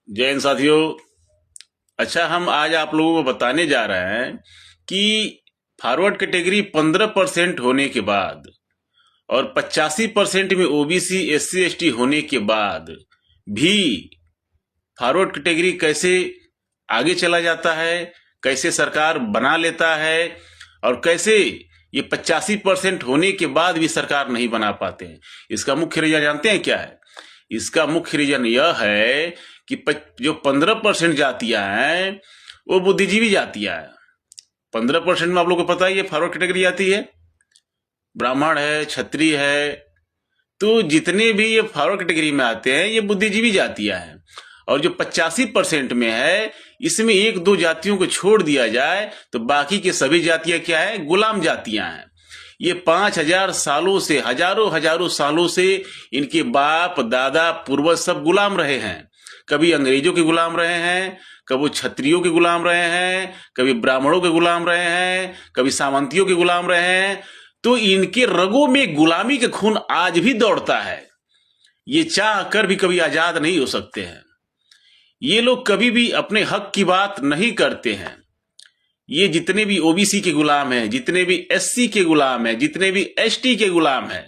जय हिंद साथियों। अच्छा, हम आज आप लोगों को बताने जा रहे हैं कि फॉरवर्ड कैटेगरी 15% होने के बाद और 85% में ओबीसी एससी एसटी होने के बाद भी फॉरवर्ड कैटेगरी कैसे आगे चला जाता है, कैसे सरकार बना लेता है और कैसे ये 85% होने के बाद भी सरकार नहीं बना पाते हैं। इसका मुख्य रीजन जानते हैं क्या है? इसका मुख्य रीजन यह है कि जो 15% जातियां हैं वो बुद्धिजीवी जातियां हैं। 15% में आप लोगों को पता ही है फॉरवर्ड कैटेगरी आती है, ब्राह्मण है, क्षत्रिय है। तो जितने भी ये फॉरवर्ड कैटेगरी में आते हैं ये बुद्धिजीवी जातियां हैं। और जो 85% में है इसमें एक दो जातियों को छोड़ दिया जाए तो बाकी के सभी जातियां क्या है? गुलाम जातियां हैं। ये 5000 सालों से, हजारों हजारों सालों से इनके बाप दादा पूर्वज सब गुलाम रहे हैं। कभी अंग्रेजों के गुलाम रहे हैं, कभी क्षत्रियों के गुलाम रहे हैं, कभी ब्राह्मणों के गुलाम रहे हैं, कभी सामंतियों के गुलाम रहे हैं। तो इनके रगों में गुलामी का खून आज भी दौड़ता है। ये चाह कर भी कभी आजाद नहीं हो सकते हैं। ये लोग कभी भी अपने हक की बात नहीं करते हैं। ये जितने भी ओबीसी के गुलाम हैं, जितने भी एससी के गुलाम हैं, जितने भी एसटी के गुलाम हैं,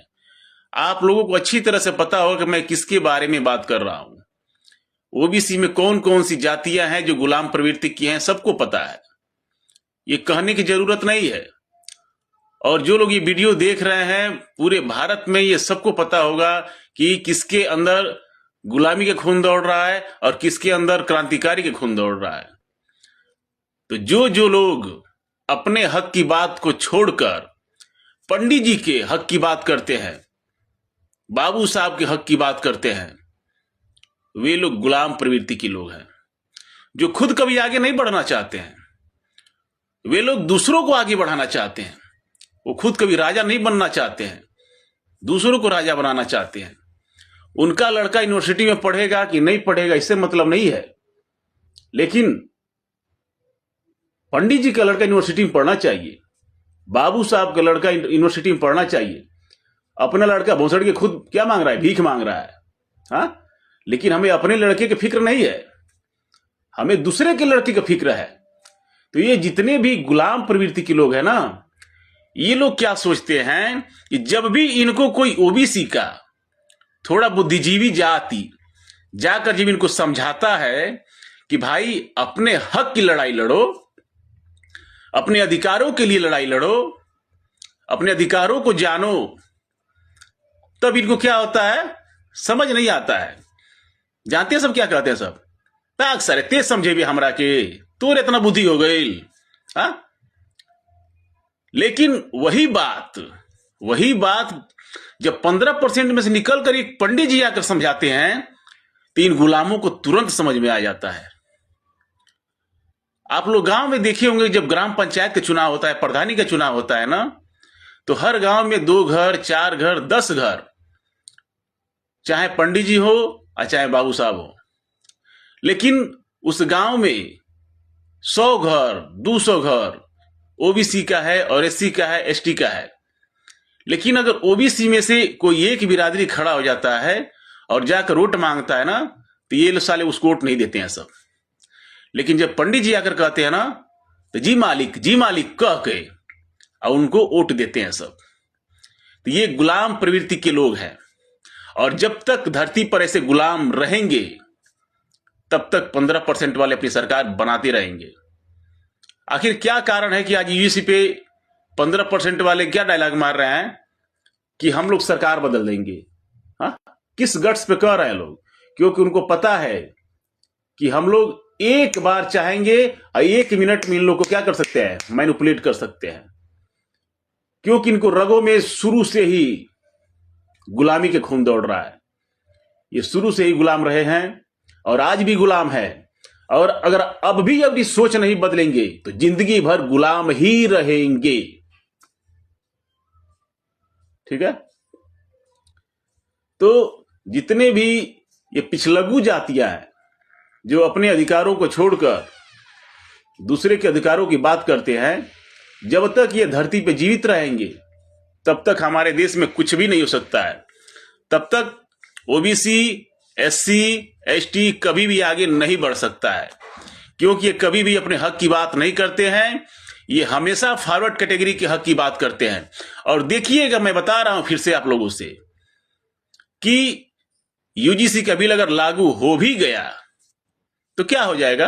आप लोगों को अच्छी तरह से पता होगा कि मैं किसके बारे में बात कर रहा हूं। ओबीसी में कौन कौन सी जातियां हैं जो गुलाम प्रवृत्ति की हैं, सबको पता है। ये कहने की जरूरत नहीं है। और जो लोग ये वीडियो देख रहे हैं पूरे भारत में ये सबको पता होगा कि किसके अंदर गुलामी का खून दौड़ रहा है और किसके अंदर क्रांतिकारी का खून दौड़ रहा है। तो जो जो लोग अपने हक की बात को छोड़कर पंडित जी के हक की बात करते हैं, बाबू साहब के हक की बात करते हैं, वे लोग गुलाम प्रवृत्ति के लोग हैं जो खुद कभी आगे नहीं बढ़ना चाहते हैं। वे लोग दूसरों को आगे बढ़ाना चाहते हैं। वो खुद कभी राजा नहीं बनना चाहते हैं, दूसरों को राजा बनाना चाहते हैं। उनका लड़का यूनिवर्सिटी में पढ़ेगा कि नहीं पढ़ेगा इससे मतलब नहीं है, लेकिन पंडित जी का लड़का यूनिवर्सिटी में पढ़ना चाहिए, बाबू साहब का लड़का यूनिवर्सिटी में पढ़ना चाहिए। अपना लड़का भोसड़ के खुद क्या मांग रहा है? भीख मांग रहा है। हाँ, लेकिन हमें अपने लड़के की फिक्र नहीं है, हमें दूसरे के लड़के की फिक्र है। तो ये जितने भी गुलाम प्रवृत्ति के लोग हैं ना, ये लोग क्या सोचते हैं कि जब भी इनको कोई ओबीसी का थोड़ा बुद्धिजीवी जाति जाकर जब इनको समझाता है कि भाई अपने हक की लड़ाई लड़ो, अपने अधिकारों के लिए लड़ाई लड़ो, अपने अधिकारों को जानो, तब इनको क्या होता है? समझ नहीं आता है। जानते हैं सब क्या कहते हैं? सब ताक सारे तेज समझे भी हमरा के, तोर इतना बुद्धि हो गई। हाँ, लेकिन वही बात जब 15% में से निकलकर एक पंडित जी आकर समझाते हैं तो इन गुलामों को तुरंत समझ में आ जाता है। आप लोग गांव में देखे होंगे जब ग्राम पंचायत का चुनाव होता है, प्रधानी का चुनाव होता है ना, तो हर गांव में 2 घर, 4 घर, 10 घर, चाहे पंडित जी हो और चाहे बाबू साहब हो, लेकिन उस गांव में 100 घर, 200 घर ओबीसी का है और एससी का है, एसटी का है। लेकिन अगर ओबीसी में से कोई एक बिरादरी खड़ा हो जाता है और जाकर वोट मांगता है ना, तो ये लोग साले उसको वोट नहीं देते हैं सब। लेकिन जब पंडित जी आकर कहते हैं ना, तो जी मालिक कह के और उनको वोट देते हैं सब। तो ये गुलाम प्रवृत्ति के लोग हैं। और जब तक धरती पर ऐसे गुलाम रहेंगे तब तक 15% वाले अपनी सरकार बनाते रहेंगे। आखिर क्या कारण है कि आज यूजीसी पे 15% वाले क्या डायलॉग मार रहे हैं कि हम लोग सरकार बदल देंगे? हाँ, किस गट्स पे कह रहे हैं लोग? क्योंकि उनको पता है कि हम लोग एक बार चाहेंगे और 1 मिनट में इन लोग को क्या कर सकते हैं? मैनिपुलेट कर सकते हैं। क्योंकि इनको रगों में शुरू से ही गुलामी के खून दौड़ रहा है। ये शुरू से ही गुलाम रहे हैं और आज भी गुलाम है। और अगर अब भी अपनी सोच नहीं बदलेंगे तो जिंदगी भर गुलाम ही रहेंगे। ठीक है? तो जितने भी ये पिछलग्गू जातियां हैं जो अपने अधिकारों को छोड़कर दूसरे के अधिकारों की बात करते हैं, जब तक ये धरती पे जीवित रहेंगे तब तक हमारे देश में कुछ भी नहीं हो सकता है। तब तक ओबीसी, SC ST कभी भी आगे नहीं बढ़ सकता है, क्योंकि ये कभी भी अपने हक की बात नहीं करते हैं। ये हमेशा फॉरवर्ड कैटेगरी के हक की बात करते हैं। और देखिएगा, मैं बता रहा हूं फिर से आप लोगों से कि यूजीसी का बिल अगर लागू हो भी गया तो क्या हो जाएगा।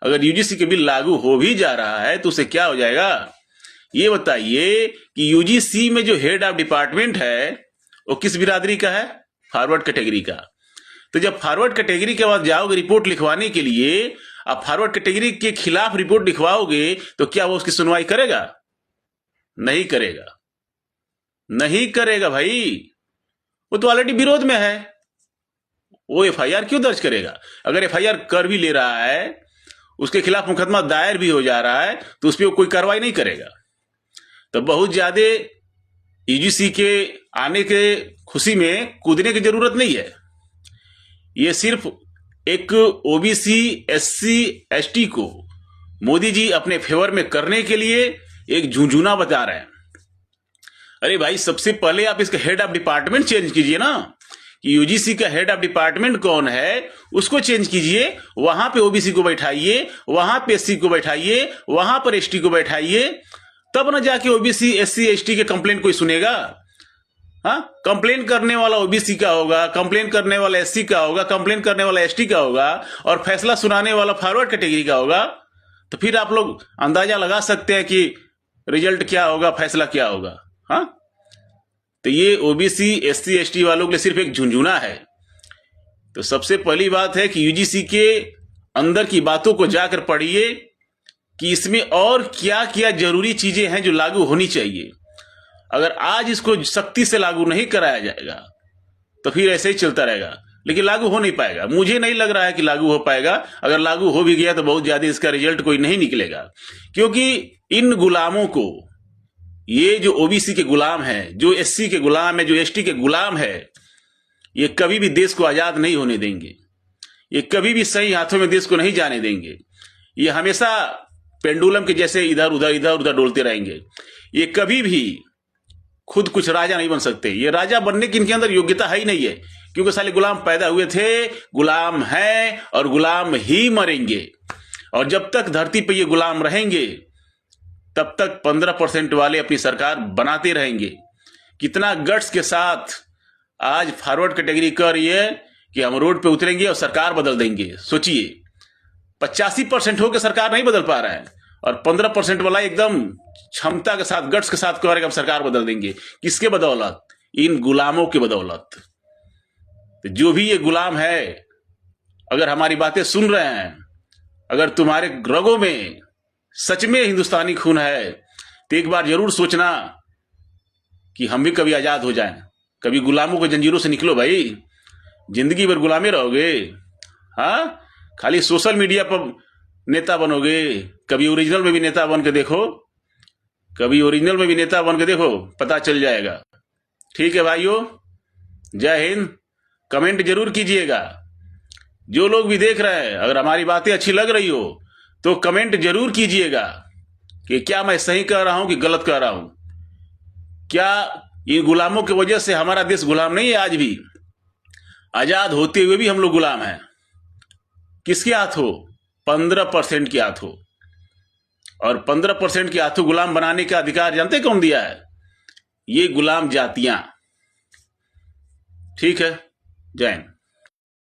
अगर यूजीसी के बिल लागू हो भी जा रहा है तो उसे क्या हो जाएगा, ये बताइए कि यूजीसी में जो हेड ऑफ डिपार्टमेंट है वो किस बिरादरी का है, फॉरवर्ड कैटेगरी का। तो जब फॉरवर्ड कैटेगरी के बाद जाओगे रिपोर्ट लिखवाने के लिए, आप फॉरवर्ड कैटेगरी के खिलाफ रिपोर्ट लिखवाओगे तो क्या वो उसकी सुनवाई करेगा? नहीं करेगा, नहीं करेगा भाई। वो तो ऑलरेडी विरोध में है, वो एफआईआर क्यों दर्ज करेगा? अगर एफआईआर कर भी ले रहा है, उसके खिलाफ मुकदमा दायर भी हो जा रहा है, तो उस पर कोई कार्रवाई नहीं करेगा। तो बहुत ज्यादा यूजीसी के आने के खुशी में कूदने की जरूरत नहीं है। ये सिर्फ एक ओबीसी एससी एसटी को मोदी जी अपने फेवर में करने के लिए एक झुंझुना बता रहे हैं। अरे भाई, सबसे पहले आप इसका हेड ऑफ डिपार्टमेंट चेंज कीजिए ना, कि यूजीसी का हेड ऑफ डिपार्टमेंट कौन है उसको चेंज कीजिए। वहां पे ओबीसी को बैठाइए, वहां पे एससी को बैठाइए, वहां पर एसटी को बैठाइए, तब ना जाके ओबीसी एससी एसटी के कंप्लेंट कोई सुनेगा। हाँ, कंप्लेन करने वाला ओबीसी का होगा, कंप्लेन करने वाला एससी का होगा, कंप्लेन करने वाला एसटी का होगा, और फैसला सुनाने वाला फॉरवर्ड कैटेगरी का होगा। तो फिर आप लोग अंदाजा लगा सकते हैं कि रिजल्ट क्या होगा, फैसला क्या होगा। हाँ, तो ये ओबीसी एससी एसटी वालों के लिए सिर्फ एक झुंझुना है। तो सबसे पहली बात है कि यूजीसी के अंदर की बातों को जाकर पढ़िए कि इसमें और क्या क्या जरूरी चीजें हैं जो लागू होनी चाहिए। अगर आज इसको सख्ती से लागू नहीं कराया जाएगा तो फिर ऐसे ही चलता रहेगा, लेकिन लागू हो नहीं पाएगा। मुझे नहीं लग रहा है कि लागू हो पाएगा। अगर लागू हो भी गया तो बहुत ज्यादा इसका रिजल्ट कोई नहीं निकलेगा, क्योंकि इन गुलामों को, ये जो ओबीसी के गुलाम हैं, जो एससी के गुलाम है, जो एसटी के गुलाम है, ये कभी भी देश को आजाद नहीं होने देंगे। ये कभी भी सही हाथों में देश को नहीं जाने देंगे। ये हमेशा पेंडुलम के जैसे इधर उधर डोलते रहेंगे। ये कभी भी खुद कुछ राजा नहीं बन सकते। ये राजा बनने की इनके अंदर योग्यता है ही नहीं है, क्योंकि साले गुलाम पैदा हुए थे, गुलाम हैं और गुलाम ही मरेंगे। और जब तक धरती पे ये गुलाम रहेंगे तब तक 15% वाले अपनी सरकार बनाते रहेंगे। कितना गट्स के साथ आज फॉरवर्ड कैटेगरी कर रही है कि हम रोड पे उतरेंगे और सरकार बदल देंगे। सोचिए, 85% होकर सरकार नहीं बदल पा रहा है, और 15% वाला एकदम क्षमता के साथ, गट्स के साथ कह रहे कि हम सरकार बदल देंगे। किसके बदौलत? इन गुलामों के बदौलत। तो जो भी ये गुलाम है, अगर हमारी बातें सुन रहे हैं, अगर तुम्हारे रगों में सच में हिंदुस्तानी खून है, तो एक बार जरूर सोचना कि हम भी कभी आजाद हो जाएं, कभी गुलामों के जंजीरों से निकलो भाई। जिंदगी भर गुलामे रहोगे? हाँ, खाली सोशल मीडिया पर नेता बनोगे। कभी ओरिजिनल में भी नेता बन के देखो, कभी ओरिजिनल में भी नेता बन के देखो, पता चल जाएगा। ठीक है भाइयों, जय हिंद। कमेंट जरूर कीजिएगा। जो लोग भी देख रहे हैं, अगर हमारी बातें अच्छी लग रही हो तो कमेंट जरूर कीजिएगा कि क्या मैं सही कह रहा हूं कि गलत कह रहा हूं। क्या इन गुलामों की वजह से हमारा देश गुलाम नहीं है? आज भी आजाद होते हुए भी हम लोग गुलाम हैं। किसके हाथों? 15% के हाथों। और 15% के हाथों गुलाम बनाने का अधिकार जानते कौन दिया है? ये गुलाम जातियां। ठीक है, जय हिंद।